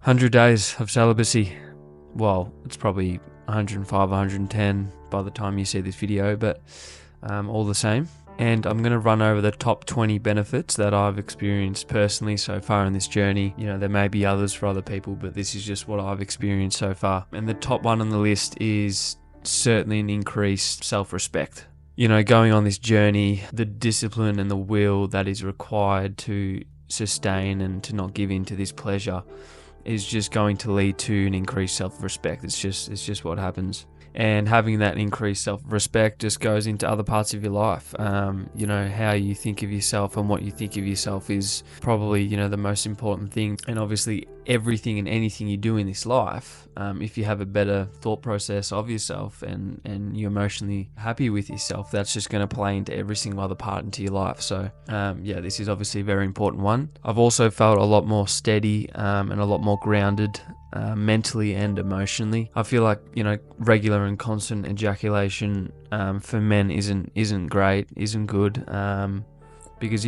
100 days of celibacy. Well, it's probably 105, 110 by the time you see this video, but all the same. And I'm going to run over the top 20 benefits that I've experienced personally so far in this journey. You know, there may be others for other people, but this is just what I've experienced so far. And the top one on the list is certainly an increased self-respect. You know, going on this journey, the discipline and the will that is required to sustain and to not give in to this pleasure is just going to lead to an increased self-respect. It's just what happens. And having that increased self-respect just goes into other parts of your life. You know, how you think of yourself and what you think of yourself is probably, you know, the most important thing. And obviously everything and anything you do in this life, if you have a better thought process of yourself and you're emotionally happy with yourself, that's just going to play into every single other part into your life. So yeah, this is obviously a very important one. I've also felt a lot more steady and a lot more grounded mentally and emotionally. I feel like, you know, regular and constant ejaculation for men isn't great, isn't good, because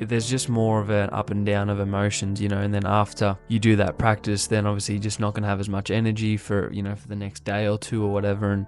there's just more of an up and down of emotions, you know, and then after you do that practice, then obviously you're just not going to have as much energy for, you know, for the next day or two or whatever, and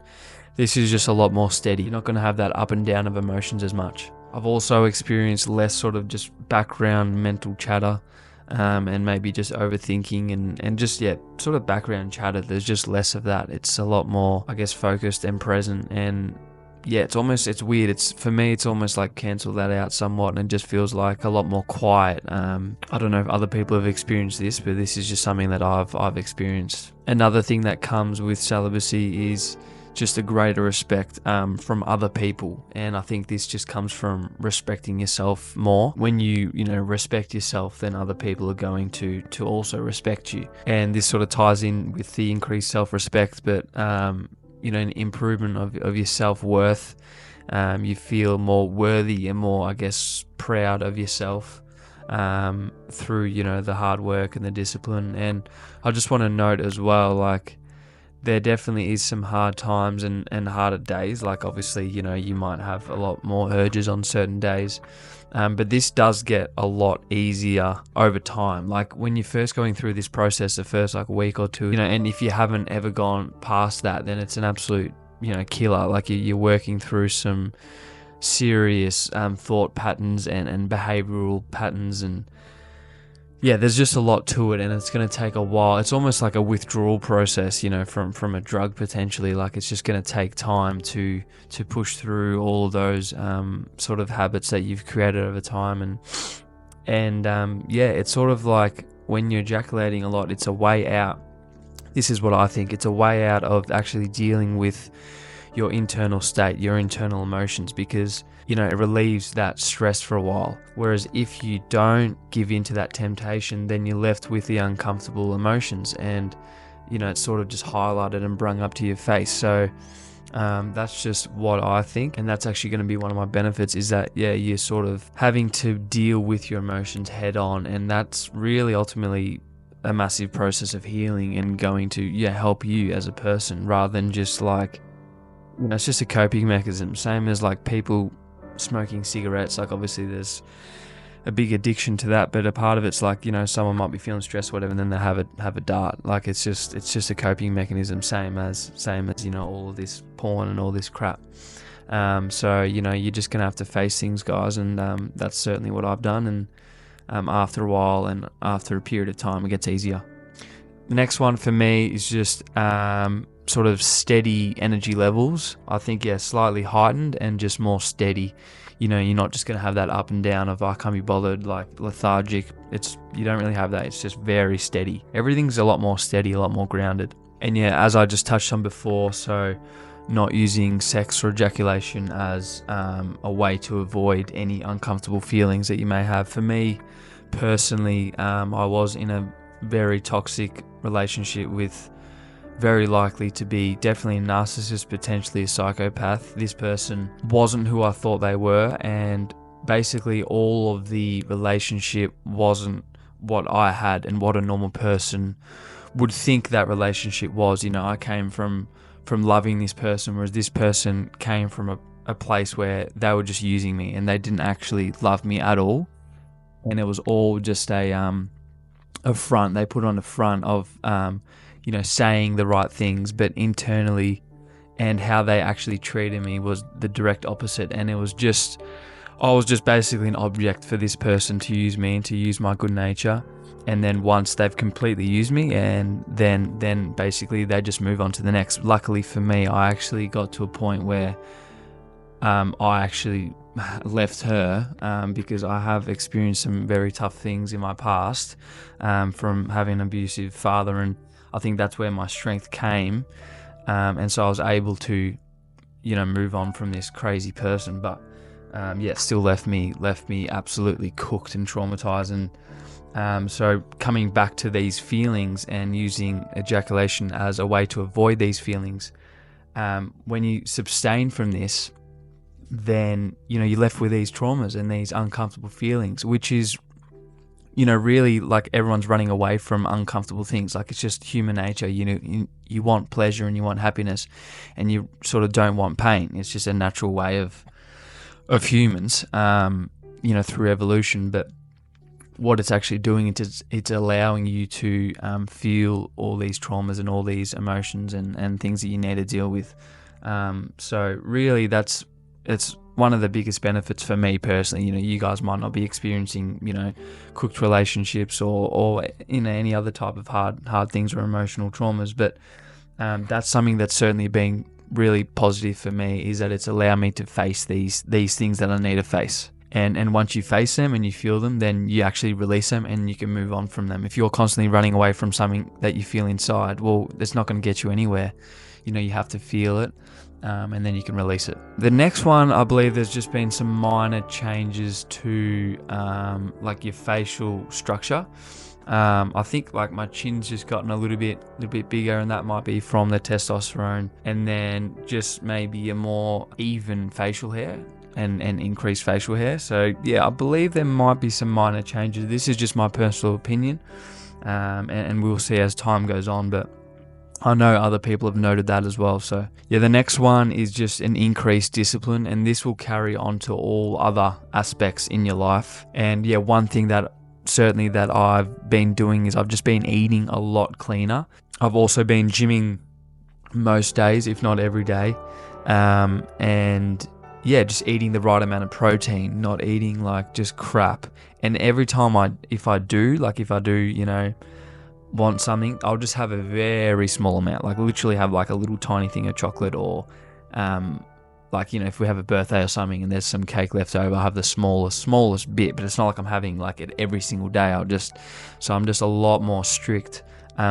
this is just a lot more steady. You're not going to have that up and down of emotions as much. I've also experienced less sort of just background mental chatter, and maybe just overthinking and just, yeah, sort of background chatter. There's just less of that. It's a lot more, I guess, focused and present, and yeah, it's weird. For me, it's almost like cancel that out somewhat, and it just feels like a lot more quiet. I don't know if other people have experienced this, but this is just something that I've experienced. Another thing that comes with celibacy is just a greater respect from other people, and I think this just comes from respecting yourself more. When you respect yourself, then other people are going to also respect you, and this sort of ties in with the increased self-respect, but you know, an improvement of your self-worth. You feel more worthy and more, I guess, proud of yourself through, you know, the hard work and the discipline. And I just want to note as well, like, there definitely is some hard times and harder days. Like, obviously, you know, you might have a lot more urges on certain days, but this does get a lot easier over time. Like, when you're first going through this process, the first like week or two, you know, and if you haven't ever gone past that, then it's an absolute, you know, killer. Like, you're working through some serious thought patterns and behavioral patterns, and yeah, there's just a lot to it, and it's going to take a while. It's almost like a withdrawal process, you know, from a drug potentially. Like, it's just going to take time to push through all of those sort of habits that you've created over time, and yeah, it's sort of like when you're ejaculating a lot, it's a way out. This is what I think. It's a way out of actually dealing with your internal state, your internal emotions, because, you know, it relieves that stress for a while. Whereas if you don't give in to that temptation, then you're left with the uncomfortable emotions, and, you know, it's sort of just highlighted and brung up to your face. So that's just what I think, and that's actually going to be one of my benefits, is that, yeah, you're sort of having to deal with your emotions head on, and that's really ultimately a massive process of healing and going to, yeah, help you as a person, rather than just like, you know, it's just a coping mechanism. Same as like people smoking cigarettes. Like, obviously there's a big addiction to that, but a part of it's like, you know, someone might be feeling stressed or whatever, and then they have a dart. Like, it's just a coping mechanism, same as you know, all of this porn and all this crap. So, you know, you're just gonna have to face things, guys, and that's certainly what I've done, and after a while and after a period of time, it gets easier. The next one for me is just sort of steady energy levels. I think, yeah, slightly heightened and just more steady. You know, you're not just going to have that up and down of, I can't be bothered, like lethargic. You don't really have that. It's just very steady. Everything's a lot more steady, a lot more grounded. And yeah, as I just touched on before, so not using sex or ejaculation as a way to avoid any uncomfortable feelings that you may have. For me personally, I was in a very toxic relationship with very likely to be definitely a narcissist, potentially a psychopath. This person wasn't who I thought they were, and basically all of the relationship wasn't what I had and what a normal person would think that relationship was. You know, I came from loving this person, whereas this person came from a place where they were just using me and they didn't actually love me at all, and it was all just a a front. They put on a front of, saying the right things, but internally, and how they actually treated me was the direct opposite. And I was just basically an object for this person to use me and to use my good nature. And then once they've completely used me, and then basically they just move on to the next. Luckily for me, I actually got to a point where I actually left her because I have experienced some very tough things in my past from having an abusive father, and I think that's where my strength came, and so I was able to move on from this crazy person, but still left me absolutely cooked and traumatized. And so coming back to these feelings and using ejaculation as a way to avoid these feelings, when you abstain from this, then you're left with these traumas and these uncomfortable feelings, which is really, like, everyone's running away from uncomfortable things. Like, it's just human nature. You want pleasure and you want happiness, and you sort of don't want pain. It's just a natural way of humans, through evolution. But what it's actually doing, it's allowing you to feel all these traumas and all these emotions and things that you need to deal with. So really, it's one of the biggest benefits for me personally. You guys might not be experiencing cooked relationships or any other type of hard things or emotional traumas, but that's something that's certainly been really positive for me, is that it's allowed me to face these things that I need to face. And once you face them and you feel them, then you actually release them and you can move on from them. If you're constantly running away from something that you feel inside, well, it's not going to get you anywhere. You have to feel it, and then you can release it. The next one, I believe there's just been some minor changes to like your facial structure. I think like my chin's just gotten a little bit bigger, and that might be from the testosterone, and then just maybe a more even facial hair and increased facial hair. So yeah, I believe there might be some minor changes. This is just my personal opinion, and we'll see as time goes on, but I know other people have noted that as well. So yeah, the next one is just an increased discipline, and this will carry on to all other aspects in your life. And yeah, one thing that certainly that I've been doing is I've just been eating a lot cleaner. I've also been gymming most days, if not every day, and yeah, just eating the right amount of protein, not eating like just crap. And every time if I do want something, I'll just have a very small amount, like literally have like a little tiny thing of chocolate, or if we have a birthday or something and there's some cake left over, I have the smallest bit, but it's not like I'm having like it every single day. I'm just a lot more strict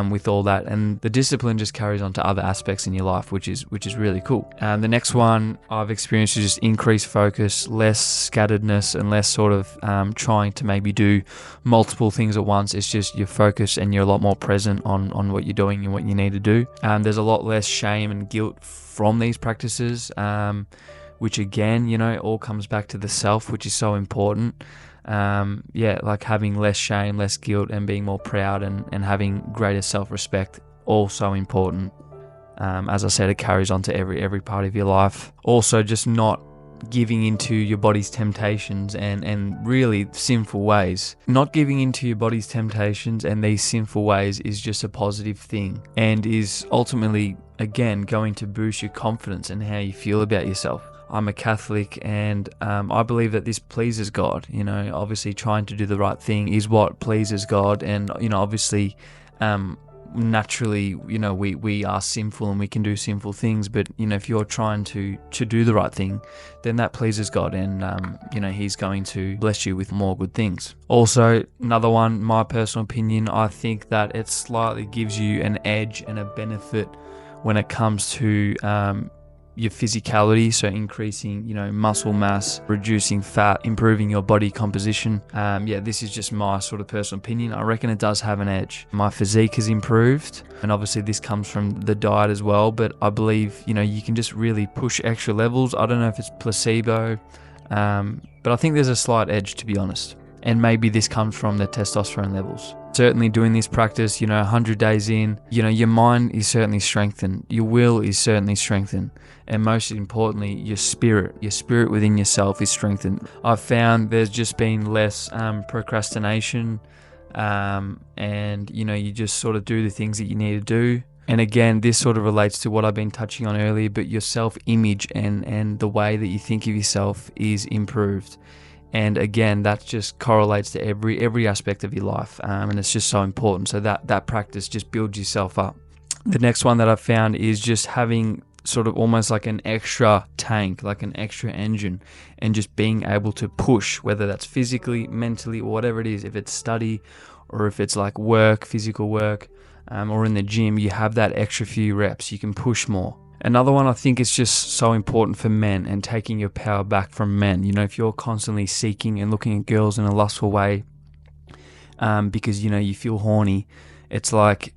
with all that, and the discipline just carries on to other aspects in your life, which is really cool. The next one I've experienced is just increased focus, less scatteredness, and less sort of trying to maybe do multiple things at once. It's just your focus, and you're a lot more present on what you're doing and what you need to do. There's a lot less shame and guilt from these practices, which again, all comes back to the self, which is so important. Like having less shame, less guilt, and being more proud and having greater self-respect, also important. As I said, it carries on to every part of your life. Also, just not giving into your body's temptations and really sinful ways. Not giving into your body's temptations and these sinful ways is just a positive thing, and is ultimately, again, going to boost your confidence and how you feel about yourself. I'm a Catholic, and I believe that this pleases God. Obviously trying to do the right thing is what pleases God, and obviously naturally we are sinful and we can do sinful things, but if you're trying to do the right thing, then that pleases God, and He's going to bless you with more good things. Also, another one, my personal opinion, I think that it slightly gives you an edge and a benefit when it comes to your physicality, so increasing muscle mass, reducing fat, improving your body composition. This is just my sort of personal opinion. I reckon it does have an edge. My physique has improved, and obviously this comes from the diet as well, but I believe you can just really push extra levels. I don't know if it's placebo, but I think there's a slight edge, to be honest, and maybe this comes from the testosterone levels. Certainly doing this practice, 100 days in, your mind is certainly strengthened, your will is certainly strengthened, and most importantly, your spirit within yourself is strengthened. I've found there's just been less procrastination, and you just sort of do the things that you need to do. And again, this sort of relates to what I've been touching on earlier, but your self-image and the way that you think of yourself is improved. And again, that just correlates to every aspect of your life, and it's just so important. So that practice just builds yourself up. The next one that I've found is just having sort of almost like an extra tank, like an extra engine, and just being able to push, whether that's physically, mentally, or whatever it is. If it's study or if it's like work, physical work, or in the gym, you have that extra few reps, you can push more. Another one I think is just so important for men, and taking your power back from men. If you're constantly seeking and looking at girls in a lustful way, because you feel horny, it's like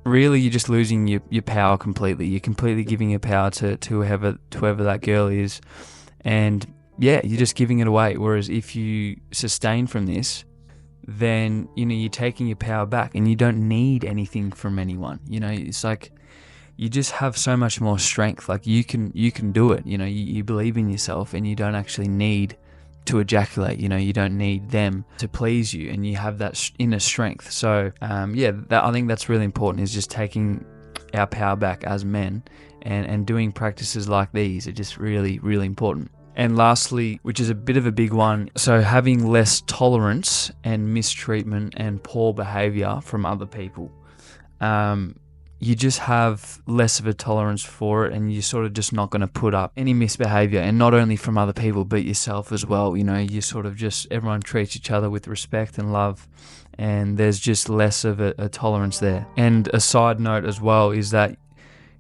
really you're just losing your power completely. You're completely giving your power to whoever that girl is, and yeah, you're just giving it away. Whereas if you sustain from this, then you're taking your power back, and you don't need anything from anyone. It's like you just have so much more strength. Like you can do it. You believe in yourself, and you don't actually need to ejaculate. You don't need them to please you, and you have that inner strength. So I think that's really important, is just taking our power back as men, and doing practices like these are just really, really important. And lastly, which is a bit of a big one, so having less tolerance and mistreatment and poor behavior from other people. You just have less of a tolerance for it, and you're sort of just not going to put up any misbehavior, and not only from other people but yourself as well. You sort of just, everyone treats each other with respect and love, and there's just less of a tolerance there. And a side note as well is that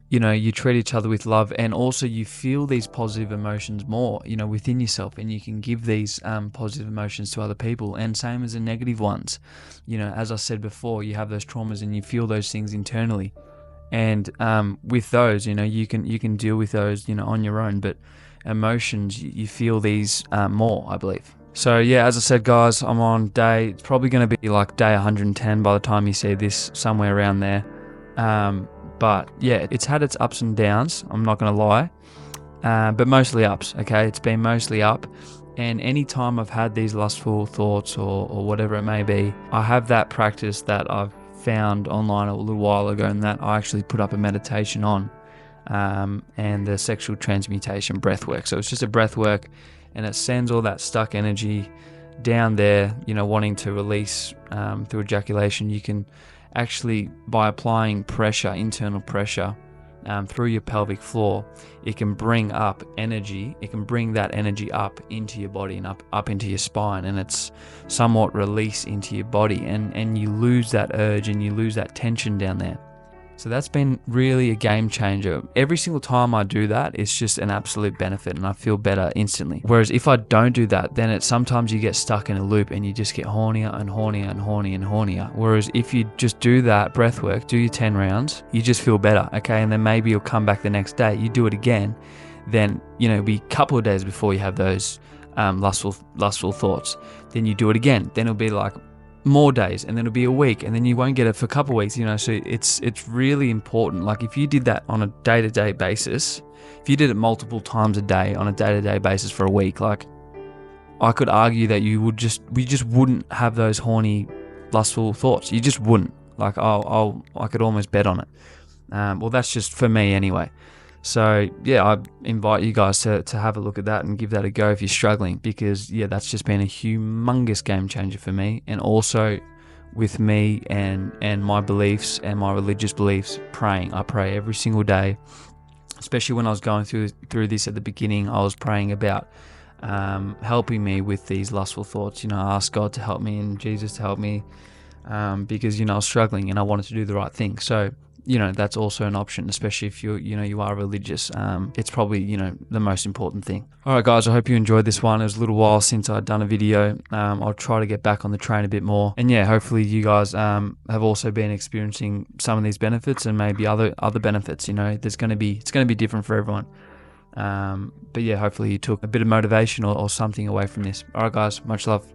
you treat each other with love, and also you feel these positive emotions more, within yourself, and you can give these positive emotions to other people, and same as the negative ones. As I said before, you have those traumas and you feel those things internally, and with those, you can deal with those, on your own, but emotions, you feel these more, I believe. So yeah, as I said, guys, I'm on it's probably going to be like day 110 by the time you see this, somewhere around there. But yeah, it's had its ups and downs, I'm not going to lie, but mostly ups, okay? It's been mostly up, and any time I've had these lustful thoughts or whatever it may be, I have that practice that I've found online a little while ago, and that I actually put up a meditation on, and the sexual transmutation breath work. So it's just a breath work, and it sends all that stuck energy down there, wanting to release through ejaculation. You can actually, by applying pressure, internal pressure, through your pelvic floor, it can bring up energy. It can bring that energy up into your body and up into your spine, and it's somewhat released into your body, and you lose that urge and you lose that tension down there. So that's been really a game changer. Every single time I do that, it's just an absolute benefit, and I feel better instantly. Whereas if I don't do that, then sometimes you get stuck in a loop, and you just get hornier and hornier and hornier and hornier. Whereas if you just do that breath work, do your 10 rounds, you just feel better, okay? And then maybe you'll come back the next day, you do it again, then it'll be a couple of days before you have those lustful thoughts. Then you do it again, then it'll be like more days, and then it'll be a week, and then you won't get it for a couple of weeks, so it's really important. Like if you did that on a day-to-day basis, if you did it multiple times a day on a day-to-day basis for a week, like I could argue that we just wouldn't have those horny, lustful thoughts. You just wouldn't. Like I could almost bet on it. Well, that's just for me anyway. So yeah, I invite you guys to have a look at that and give that a go if you're struggling, because yeah, that's just been a humongous game changer for me. And also with me and my beliefs and my religious beliefs, praying. I pray every single day, especially when I was going through this at the beginning. I was praying about helping me with these lustful thoughts. I asked God to help me and Jesus to help me, because I was struggling and I wanted to do the right thing. So that's also an option, especially if you are religious. It's probably, the most important thing. All right, guys, I hope you enjoyed this one. It was a little while since I'd done a video. I'll try to get back on the train a bit more. And yeah, hopefully you guys have also been experiencing some of these benefits, and maybe other benefits. It's going to be different for everyone. But yeah, hopefully you took a bit of motivation or something away from this. All right, guys, much love.